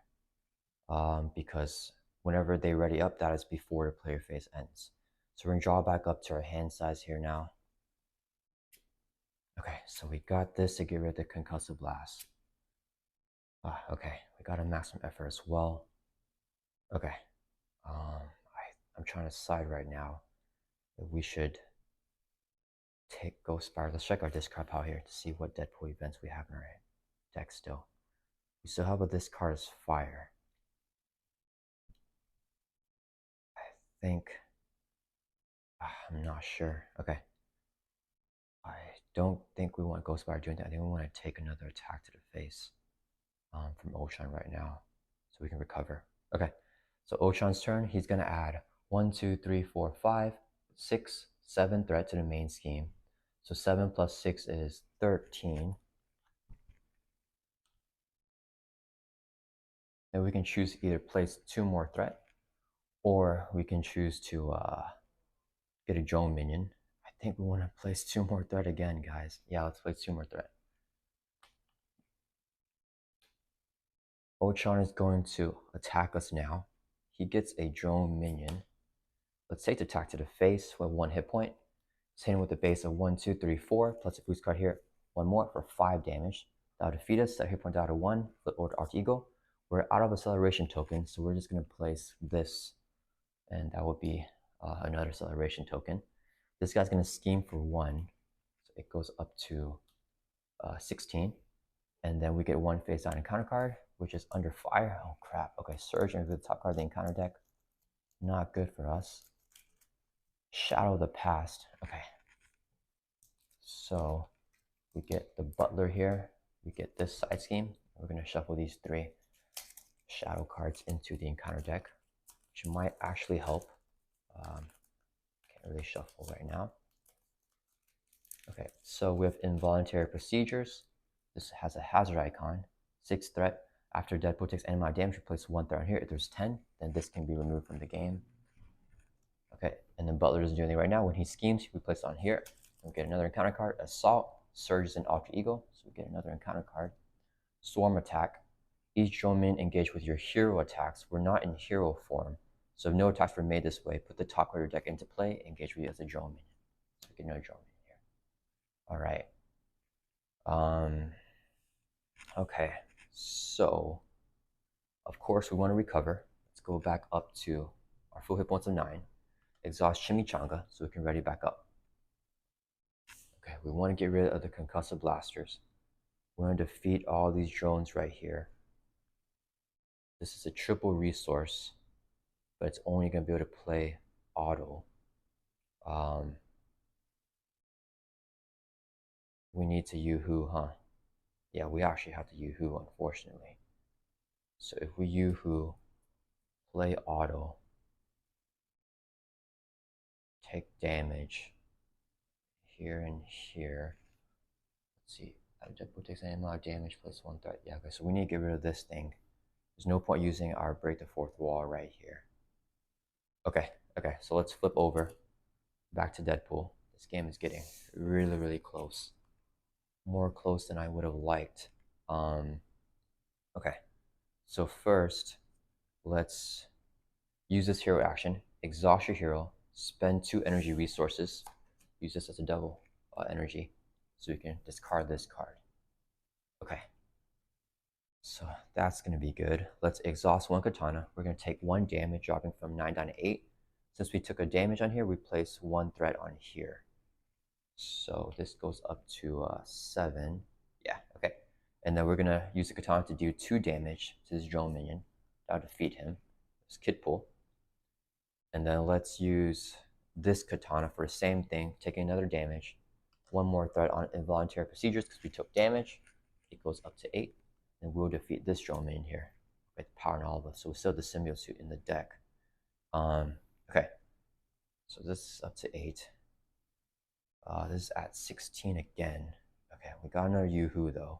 because whenever they ready up, that is before the player phase ends. So we're gonna draw back up to our hand size here now. Okay, so we got this to get rid of the concussive blast. Okay, we got a maximum effort as well. Okay, I'm trying to decide right now that we should take Ghost Spiral. Let's check our discard pile here to see what Deadpool events we have in our deck still. We still have this card as Fire. think, I'm not sure. Okay. I don't think we want Ghost Spider doing that. I think we want to take another attack to the face from Ultron right now so we can recover. Okay. So Ultron's turn, he's going to add 1, 2, 3, 4, 5, 6, 7 threat to the main scheme. So 7 plus 6 is 13. And we can choose either place 2 more threat, or we can choose to get a drone minion. I think we want to place 2 more threat again, guys. Yeah, let's place 2 more threat. Ultron is going to attack us now. He gets a drone minion. Let's take the attack to the face with 1 hit point. Let's hit him with a base of 1, 2, 3, 4, plus a boost card here. 1 more for 5 damage. That'll defeat us. That hit point down to 1. Flip over to Arch Eagle. We're out of acceleration token, so we're just going to place this, and that would be another acceleration token. This guy's going to scheme for 1, so it goes up to 16. And then we get 1 face down encounter card, which is under fire. Oh crap. Okay, Surge into the top card of the encounter deck. Not good for us. Shadow of the Past. Okay. So we get the Butler here. We get this side scheme. We're going to shuffle these 3 shadow cards into the encounter deck, which might actually help. Can't really shuffle right now. Okay, so we have Involuntary Procedures. This has a hazard icon. 6 threat. After Deadpool takes any amount of damage, replace 1 threat on here. If there's 10, then this can be removed from the game. Okay, and then Butler doesn't do anything right now. When he schemes, we place it on here. We get another encounter card. Assault. Surges in Alter Ego, so we get another encounter card. Swarm Attack. Each drone minion engaged with your hero attacks. We're not in hero form, so if no attacks were made this way, put the top card of your deck into play, engage with you as a drone minion. So we get another drone minion here. All right. Okay, so of course we want to recover. Let's go back up to our full hit points of 9. Exhaust Chimichanga so we can ready back up. Okay, we want to get rid of the concussive blasters. We want to defeat all these drones right here. This is a triple resource, but it's only going to be able to play auto. We need to Yoo-hoo, huh? Yeah, we actually have to Yoo-hoo, unfortunately. So if we Yoo-hoo, play auto, take damage here and here. Let's see. Deadpool takes any amount of damage plus 1 threat. Yeah, okay, so we need to get rid of this thing. There's no point using our break the 4th wall right here. Okay, so let's flip over back to Deadpool. This game is getting really, really close. More close than I would have liked. Okay, so first, let's use this hero action. Exhaust your hero. Spend 2 energy resources. Use this as a double energy, so you can discard this card. Okay, so that's going to be good. Let's exhaust 1 katana. We're going to take 1 damage, dropping from 9 down to 8. Since we took a damage on here, we place 1 threat on here. So this goes up to 7. Yeah, okay. And then we're going to use the katana to do 2 damage to this drone minion. That'll defeat him. It's Kidpool. And then let's use this katana for the same thing, taking another damage. 1 more threat on Involuntary Procedures because we took damage. It goes up to 8. And we'll defeat this drone minion here with Power and all of us. So we still have the symbiote suit in the deck. Okay. So this is up to 8. This is at 16 again. Okay, we got another Yoo-hoo though.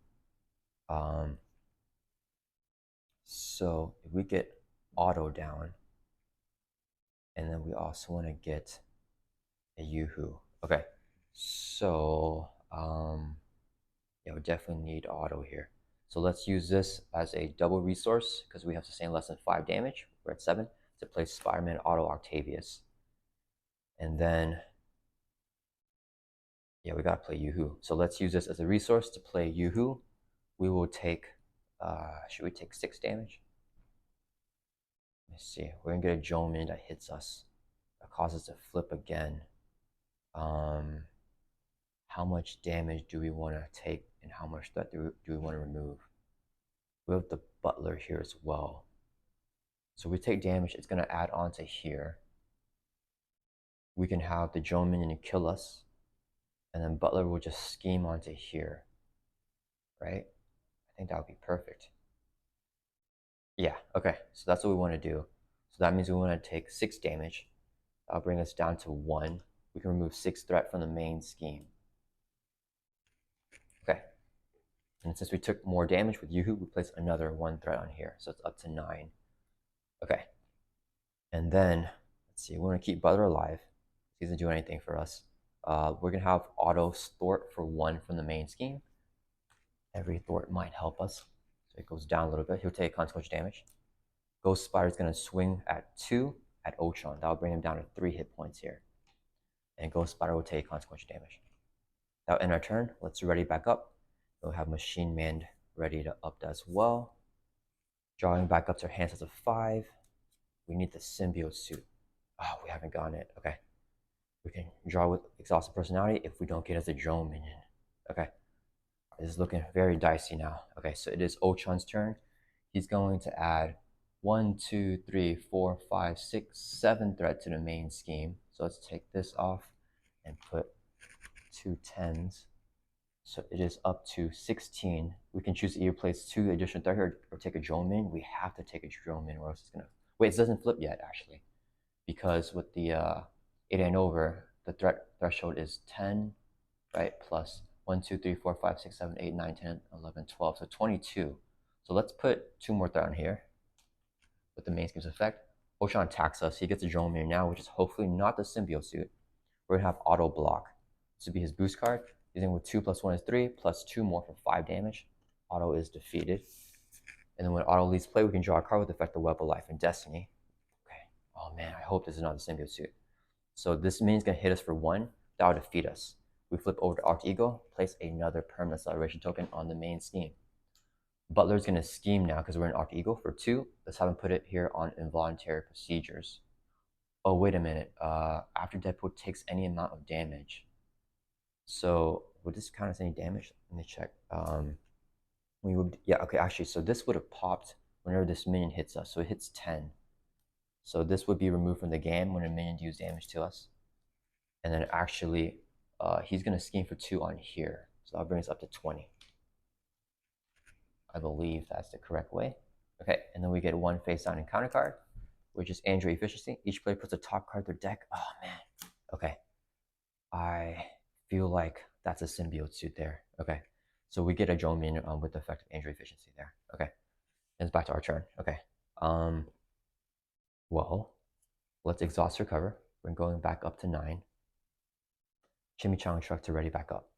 So if we get auto down, and then we also want to get a Yoo-hoo. Okay, so yeah, we definitely need auto here. So let's use this as a double resource because we have to sustain less than 5 damage. We're at 7 to play Spider-Man Auto Octavius. And then, yeah, we gotta play Yoo-hoo. So let's use this as a resource to play Yoo-hoo. We will take, should we take 6 damage? Let's see. We're gonna get a drone minion that hits us. That causes us to flip again. How much damage do we want to take and how much threat do we want to remove? We have the Butler here as well. So we take damage, it's going to add on to here. we can have the drone minion kill us, and then Butler will just scheme onto here, right? I think that would be perfect. Yeah, okay, so that's what we want to do. So that means we want to take 6 damage. That'll bring us down to 1. We can remove 6 threat from the main scheme. Okay, and since we took more damage with Yoo-Hoo, we place another 1 threat on here, so it's up to 9. Okay, and then, let's see, we want to keep Butler alive. He doesn't do anything for us. We're going to have auto Thwart for 1 from the main scheme. Every Thwart might help us. So it goes down a little bit. He'll take consequential damage. Ghost Spider is going to swing at 2 at Ultron. That'll bring him down to 3 hit points here. And Ghost Spider will take consequential damage. That'll end our turn. Let's ready back up. We'll have Machine Man ready to up as well. Drawing back up to our hands as a 5. We need the symbiote suit. Oh, we haven't gotten it. Okay. We can draw with Exhausted Personality if we don't get as a drone minion. Okay. This is looking very dicey now. Okay, so it is Ultron's turn. He's going to add 1, 2, 3, 4, 5, 6, 7 threat to the main scheme. So let's take this off and put 2 10s. So it is up to 16. We can choose to either place 2 additional threat here or take a drone minion. We have to take a drone minion or else it's gonna... Wait, it doesn't flip yet actually. Because with the 8 and over, the threat threshold is 10, right? Plus 1, 2, 3, 4, 5, 6, 7, 8, 9, 10, 11, 12. So 22. So let's put 2 more threat on here with the main scheme's effect. Ultron attacks us. He gets a drone mirror now, which is hopefully not the symbiote suit. We're going to have auto block. This would be his boost card. Using with 2 plus 1 is 3, plus 2 more for 5 damage. Auto is defeated. And then when auto leaves play, we can draw a card with the effect of Web of Life and Destiny. Okay. Oh man, I hope this is not the symbiote suit. So this minion's going to hit us for 1. That will defeat us. We flip over to Arch Ego, place another permanent acceleration token on the main scheme. Butler's going to scheme now because we're in Arch Ego for 2. Let's have him put it here on involuntary procedures. Oh, wait a minute. After Deadpool takes any amount of damage. So would this count as any damage? Let me check. Yeah, okay, actually, so this would have popped whenever this minion hits us. So it hits 10. So this would be removed from the game when a minion deals damage to us. And then actually, he's going to scheme for 2 on here. So that'll bring us up to 20. I believe that's the correct way. Okay, and then we get 1 face down encounter card, which is Android Efficiency. Each player puts a top card of their deck. Oh, man. Okay. I feel like that's a symbiote suit there. Okay. So we get a drone minion with the effect of Android Efficiency there. Okay. And it's back to our turn. Okay. Well, let's exhaust recover. We're going back up to 9. Chimichanga truck to ready back up.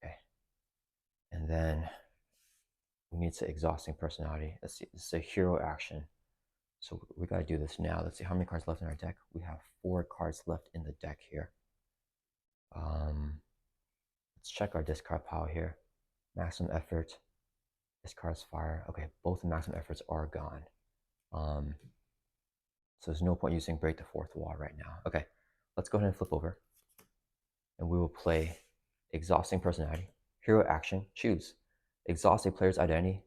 Okay. And then we need to exhausting personality. Let's see, this is a hero action. So we got to do this now. Let's see how many cards left in our deck. We have 4 cards left in the deck here. Let's check our discard pile here. Maximum effort. Discards fire. Okay, both the maximum efforts are gone. So there's no point using break the 4th wall right now. Okay, let's go ahead and flip over. And we will play exhausting personality. Hero action, choose. Exhaust a player's identity.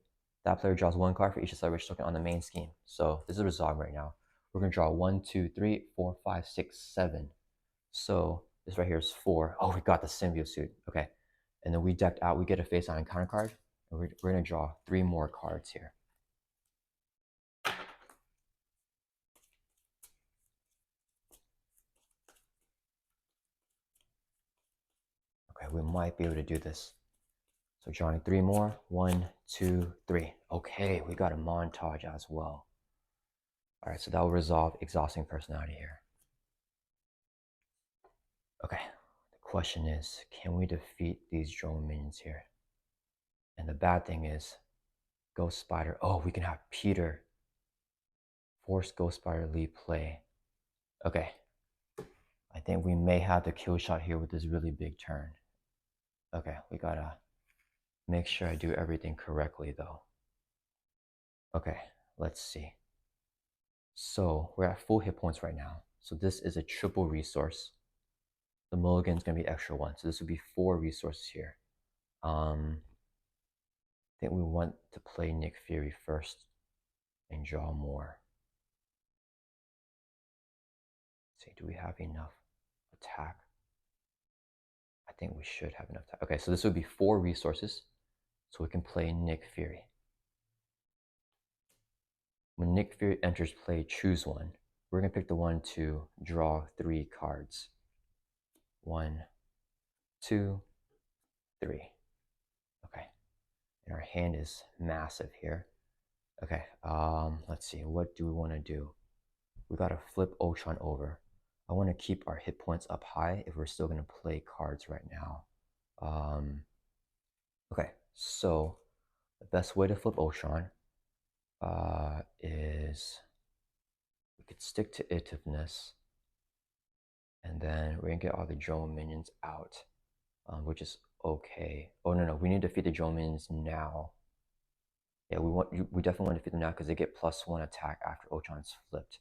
That player draws 1 card for each acceleration token on the main scheme. So this is resolved right now. We're going to draw 1, 2, 3, 4, 5, 6, 7. So this right here is 4. Oh, we got the symbiote suit. Okay. And then we decked out, we get a face on encounter card. And we're going to draw 3 more cards here. Okay, we might be able to do this. So drawing 3 more. 1, 2, 3. Okay, we got a montage as well. All right, so that will resolve exhausting personality here. Okay, the question is, can we defeat these drone minions here? And the bad thing is, Ghost Spider. Oh, we can have Peter force Ghost Spider lead play. Okay, I think we may have the kill shot here with this really big turn. Okay, we gotta make sure I do everything correctly though. Okay, let's see. So we're at full hit points right now. So this is a triple resource. The mulligan's gonna be extra 1. So this would be 4 resources here. I think we want to play Nick Fury first and draw more. Let's see, do we have enough? attack. I think we should have enough attack. Okay, so this would be 4 resources. So we can play Nick Fury. When Nick Fury enters play, choose one. We're going to pick the one to draw 3 cards. 1, 2, 3. Okay. And our hand is massive here. Okay, let's see. What do we want to do? We got to flip Ultron over. I want to keep our hit points up high if we're still going to play cards right now. Okay, so the best way to flip Ultron is we could stick to itiveness, and then we're gonna get all the drone minions out, which is okay. Oh no, we need to defeat the drone minions now. Yeah, we definitely want to defeat them now because they get +1 attack after Ultron's flipped.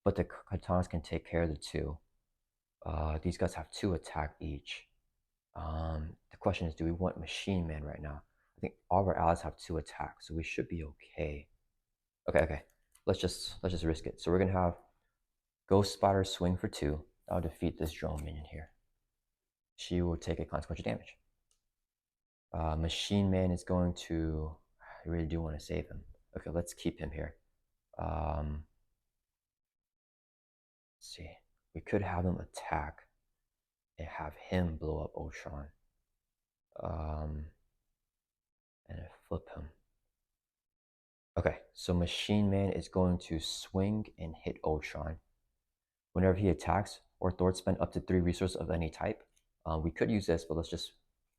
But the katanas can take care of the 2. These guys have 2 attack each. The question is, do we want Machine Man right now? I think all of our allies have 2 attacks, so we should be okay. Okay. Let's just risk it. So we're gonna have Ghost Spider swing for 2. That'll defeat this drone minion here. She will take a consequential damage. Machine Man is going to. I really do want to save him. Okay, let's keep him here. Let's see. We could have him attack and have him blow up Ultron. And flip him. Okay, so Machine Man is going to swing and hit Ultron. Whenever he attacks or Thor spend up to 3 resources of any type. We could use this, but let's just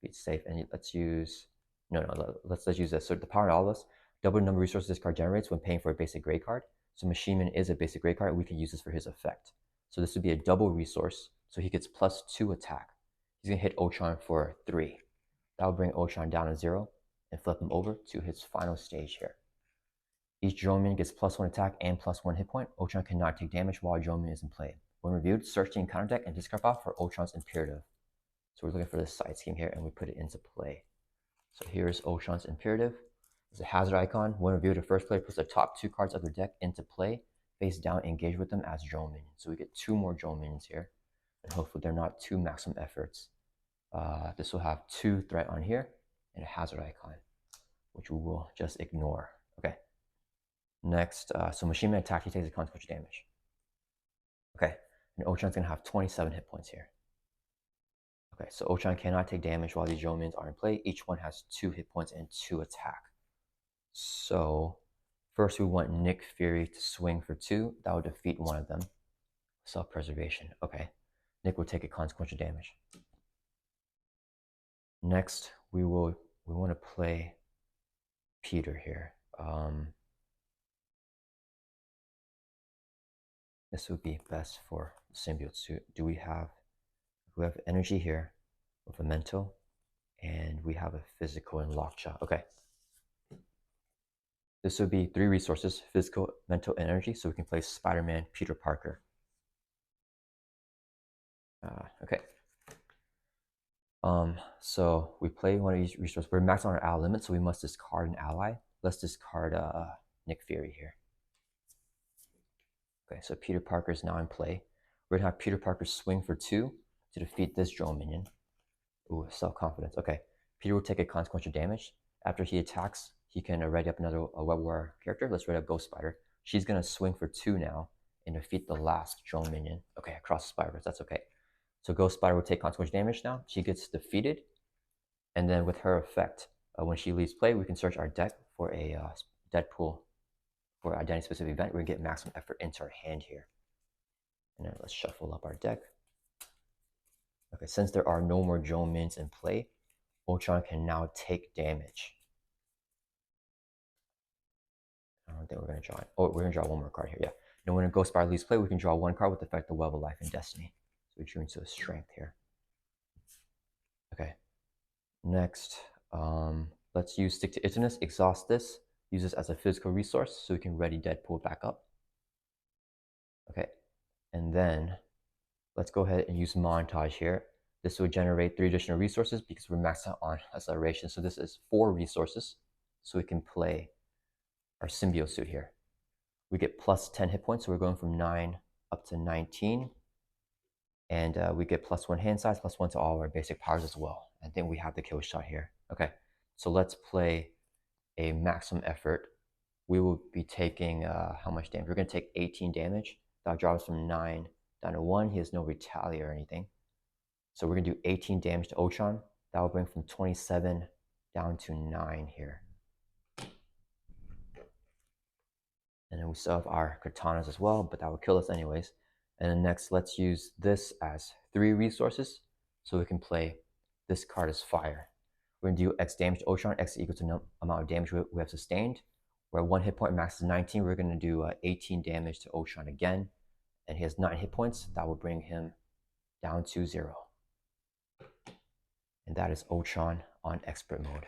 be safe and let's use let's use this. So the power in all of us, double the number of resources this card generates when paying for a basic gray card. So Machine Man is a basic gray card, and we can use this for his effect. So this would be a double resource, so he gets +2 attack. He's gonna hit Ultron for 3. That'll bring Ultron down to 0 and flip him over to his final stage here. Each drone minion gets +1 attack and +1 hit point. Ultron cannot take damage while a drone minion is in play. When reviewed, search the encounter deck and discard off for Ultron's Imperative. So we're looking for this side scheme here, and we put it into play. So here's Ultron's Imperative. There's a hazard icon. When reviewed, the first player puts the top 2 cards of their deck into play, face down, engage with them as drone minions. So we get 2 more drone minions here, and hopefully they're not 2 maximum efforts. This will have 2 threat on here and a hazard icon, which we will just ignore. Okay. Next, so Machine Man attack, he takes a consequential damage. Okay, and Ultron's gonna have 27 hit points here. Okay, so Ultron cannot take damage while these drone minions are in play. Each one has 2 hit points and 2 attack. So first we want Nick Fury to swing for 2. That will defeat one of them. Self-preservation. Okay, Nick will take a consequential damage. Next, we want to play Peter here. This would be best for symbiote suit. We have energy here with a mental, and we have a physical and lockjaw. Okay. This would be 3 resources, physical, mental, and energy, so we can play Spider-Man, Peter Parker. Okay. So we play one of these resources. We're maxed on our ally limit, so we must discard an ally. Let's discard Nick Fury here. Okay, so Peter Parker is now in play. We're gonna have Peter Parker swing for 2 to defeat this drone minion. Ooh, self-confidence. Okay, Peter will take a consequential damage. After he attacks, he can ready up another Web War character. Let's ready up Ghost Spider. She's gonna swing for 2 now and defeat the last drone minion. Okay, across the Spider-Verse, that's okay. So Ghost Spider will take consequential damage now. She gets defeated, and then with her effect, when she leaves play, we can search our deck for a Deadpool for identity-specific event. We're gonna get maximum effort into our hand here. And then let's shuffle up our deck. Okay, since there are no more drone minions in play, Ultron can now take damage. I don't think we're gonna draw it. Oh, we're gonna draw 1 more card here, yeah. And when a Ghost Spider leaves play, we can draw 1 card with the effect of Web of Life and Destiny. So we drew into a strength here. Okay. Next, let's use Stick to Itiveness, exhaust this, use this as a physical resource so we can ready Deadpool back up. Okay, and then let's go ahead and use Montage here. This will generate 3 additional resources because we're maxed out on acceleration. So this is 4 resources, so we can play our symbiote suit here. We get +10 hit points, so we're going from 9 up to 19. And we get +1 hand size, +1 to all our basic powers as well. I think we have the kill shot here. Okay, so let's play a maximum effort. We will be taking how much damage? We're going to take 18 damage. That drops from 9 down to 1. He has no retaliate or anything. So we're going to do 18 damage to Ultron. That will bring from 27 down to 9 here. And then we still have our katanas as well, but that will kill us anyways. And then next, let's use this as 3 resources. So we can play this card as fire. We're going to do X damage to Ultron. X is equal to the amount of damage we have sustained. Where 1 hit point max is 19, we're going to do 18 damage to Ultron again. And he has 9 hit points. That will bring him down to 0. And that is Ultron on expert mode.